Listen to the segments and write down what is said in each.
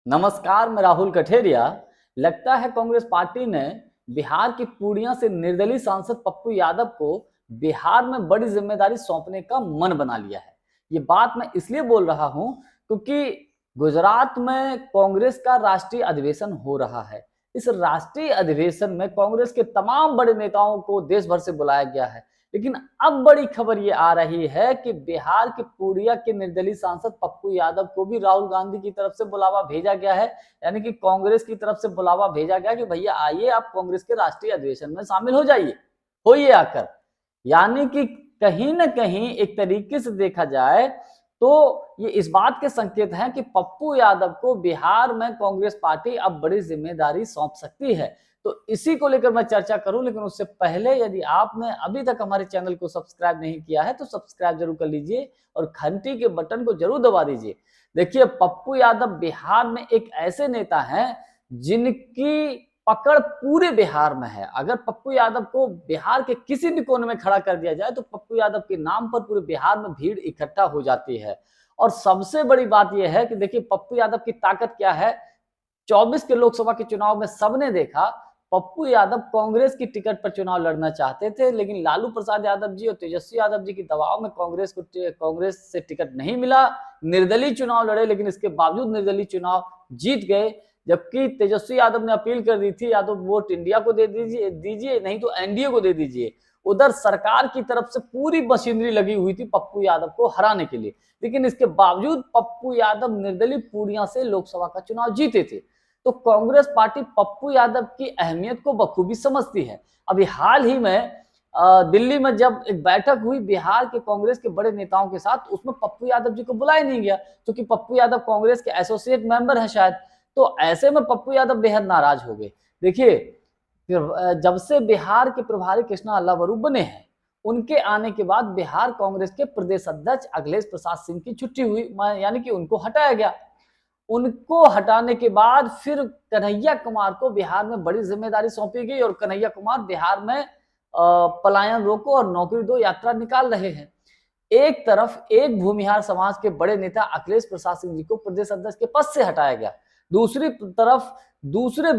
नमस्कार, मैं राहुल कठेरिया। लगता है कांग्रेस पार्टी ने बिहार की पूर्णिया से निर्दलीय सांसद पप्पू यादव को बिहार में बड़ी जिम्मेदारी सौंपने का मन बना लिया है। ये बात मैं इसलिए बोल रहा हूं क्योंकि गुजरात में कांग्रेस का राष्ट्रीय अधिवेशन हो रहा है। इस राष्ट्रीय अधिवेशन में कांग्रेस के तमाम बड़े नेताओं को देश भर से बुलाया गया है। लेकिन अब बड़ी खबर ये आ रही है कि बिहार के पूर्णिया के निर्दलीय सांसद पप्पू यादव को भी राहुल गांधी की तरफ से बुलावा भेजा गया है। यानी कि कांग्रेस की तरफ से बुलावा भेजा गया कि भैया आइए, आप कांग्रेस के राष्ट्रीय अधिवेशन में शामिल हो जाइए, होइए आकर। यानी कि कहीं ना कहीं एक तरीके से देखा जाए तो ये इस बात के संकेत हैं कि पप्पू यादव को बिहार में कांग्रेस पार्टी अब बड़ी जिम्मेदारी सौंप सकती है। तो इसी को लेकर मैं चर्चा करूं, लेकिन उससे पहले यदि आपने अभी तक हमारे चैनल को सब्सक्राइब नहीं किया है तो सब्सक्राइब जरूर कर लीजिए और घंटी के बटन को जरूर दबा दीजिए। देखिए, पप्पू यादव बिहार में एक ऐसे नेता हैं जिनकी पकड़ पूरे बिहार में है। अगर पप्पू यादव को बिहार के किसी भी कोने में खड़ा कर दिया जाए तो पप्पू यादव के नाम पर पूरे बिहार में भीड़ इकट्ठा हो जाती है। और सबसे बड़ी बात यह है कि देखिए पप्पू यादव की ताकत क्या है। 24 के लोकसभा के चुनाव में सबने देखा, पप्पू यादव कांग्रेस की टिकट पर चुनाव लड़ना चाहते थे, लेकिन लालू प्रसाद यादव जी और तेजस्वी यादव जी के दबाव में कांग्रेस से टिकट नहीं मिला। निर्दलीय चुनाव लड़े, लेकिन इसके बावजूद निर्दलीय चुनाव जीत गए। जबकि तेजस्वी यादव ने अपील कर दी थी, या तो वोट इंडिया को दे दीजिए नहीं तो एनडीए को दे दीजिए। उधर सरकार की तरफ से पूरी मशीनरी लगी हुई थी पप्पू यादव को हराने के लिए, लेकिन इसके बावजूद पप्पू यादव निर्दलीय पूर्णिया से लोकसभा का चुनाव जीते थे। तो कांग्रेस पार्टी पप्पू यादव की अहमियत को बखूबी समझती है। अभी हाल ही में दिल्ली में जब एक बैठक हुई बिहार के कांग्रेस के बड़े नेताओं के साथ, उसमें पप्पू यादव जी को बुलाया नहीं गया, क्योंकि पप्पू यादव कांग्रेस के एसोसिएट मेंबर हैं शायद। तो ऐसे में पप्पू यादव बेहद नाराज हो गए। देखिए, जब से बिहार के प्रभारी कृष्णा अल्लावरू बने हैं, उनके आने के बाद बिहार कांग्रेस के प्रदेश अध्यक्ष अखिलेश प्रसाद सिंह की छुट्टी हुई, यानी कि उनको हटाया गया। उनको हटाने के बाद फिर कन्हैया कुमार को बिहार में बड़ी जिम्मेदारी सौंपी गई और कन्हैया कुमार बिहार में पलायन रोको और नौकरी दो यात्रा निकाल रहे हैं। एक तरफ एक भूमिहार समाज के बड़े नेता अखिलेश प्रसाद सिंह जी को प्रदेश अध्यक्ष के पद से हटाया गया, दूसरी तरफ दूसरे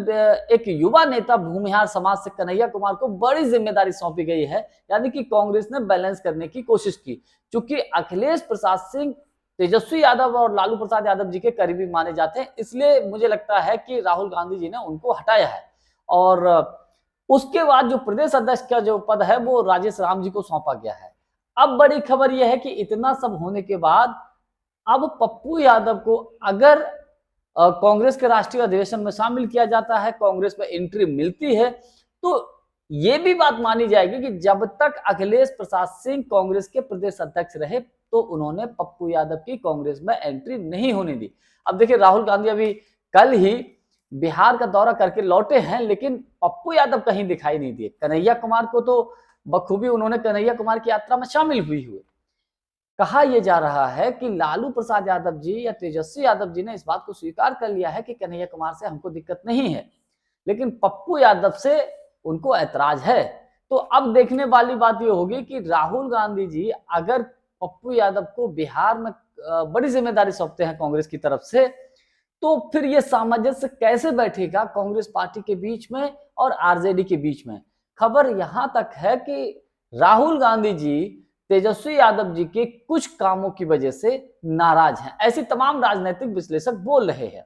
एक युवा नेता भूमिहार समाज से कन्हैया कुमार को बड़ी जिम्मेदारी सौंपी गई है। यानी कि कांग्रेस ने बैलेंस करने की कोशिश की। चूंकि अखिलेश प्रसाद सिंह तेजस्वी यादव और लालू प्रसाद यादव जी के करीबी माने जाते हैं, इसलिए मुझे लगता है कि राहुल गांधी जी ने उनको हटाया है। और उसके बाद जो प्रदेश अध्यक्ष का जो पद है वो राजेश राम जी को सौंपा गया है। अब बड़ी खबर यह है कि इतना सब होने के बाद अब पप्पू यादव को अगर कांग्रेस के राष्ट्रीय अधिवेशन में शामिल किया जाता है, कांग्रेस में एंट्री मिलती है, तो ये भी बात मानी जाएगी कि जब तक अखिलेश प्रसाद सिंह कांग्रेस के प्रदेश अध्यक्ष रहे तो उन्होंने पप्पू यादव की कांग्रेस में एंट्री नहीं होने दी। अब देखिए, राहुल गांधी अभी कल ही बिहार का दौरा करके लौटे हैं, लेकिन पप्पू यादव कहीं दिखाई नहीं दिए। कन्हैया कुमार को तो बखूबी उन्होंने कन्हैया कुमार की यात्रा में शामिल हुए। कहा यह जा रहा है कि लालू प्रसाद यादव जी या तेजस्वी यादव जी ने इस बात को स्वीकार कर लिया है कि कन्हैया कुमार से हमको दिक्कत नहीं है, लेकिन पप्पू यादव से उनको ऐतराज है। तो अब देखने वाली बात यह होगी कि राहुल गांधी जी अगर पप्पू यादव को बिहार में बड़ी जिम्मेदारी सौंपते हैं कांग्रेस की तरफ से, तो फिर यह सामंजस्य कैसे बैठेगा कांग्रेस पार्टी के बीच में और आरजेडी के बीच में। खबर यहां तक है कि राहुल गांधी जी तेजस्वी यादव जी के कुछ कामों की वजह से नाराज हैं, ऐसी तमाम राजनीतिक विश्लेषक बोल रहे हैं।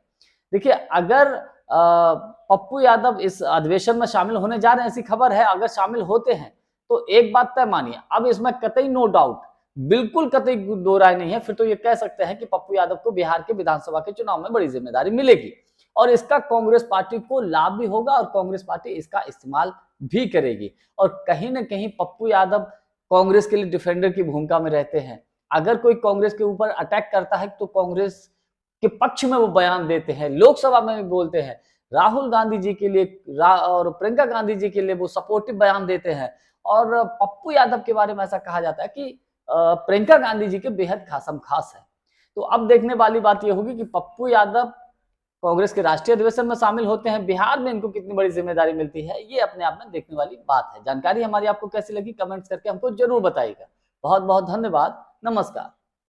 देखिए, अगर पप्पू यादव इस अधिवेशन में शामिल होने जा रहे हैं, ऐसी खबर है, अगर शामिल होते हैं तो एक बात तय मानिए, अब इसमें कतई नो डाउट, बिल्कुल कतई दो राय नहीं है, फिर तो ये कह सकते हैं कि पप्पू यादव को बिहार के विधानसभा के चुनाव में बड़ी जिम्मेदारी मिलेगी और इसका कांग्रेस पार्टी को लाभ भी होगा और कांग्रेस पार्टी इसका इस्तेमाल भी करेगी। और कहीं ना कहीं पप्पू यादव कांग्रेस के लिए डिफेंडर की भूमिका में रहते हैं। अगर कोई कांग्रेस के ऊपर अटैक करता है तो कांग्रेस के पक्ष में वो बयान देते हैं, लोकसभा में भी बोलते हैं। राहुल गांधी जी के लिए और प्रियंका गांधी जी के लिए वो सपोर्टिव बयान देते हैं। और पप्पू यादव के बारे में ऐसा कहा जाता है कि प्रियंका गांधी जी के बेहद खासम खास है। तो अब देखने वाली बात यह होगी कि पप्पू यादव कांग्रेस के राष्ट्रीय अधिवेशन में शामिल होते हैं, बिहार में इनको कितनी बड़ी जिम्मेदारी मिलती है, ये अपने आप में देखने वाली बात है। जानकारी हमारी आपको कैसी लगी कमेंट्स करके हमको जरूर बताइएगा। बहुत बहुत धन्यवाद। नमस्कार।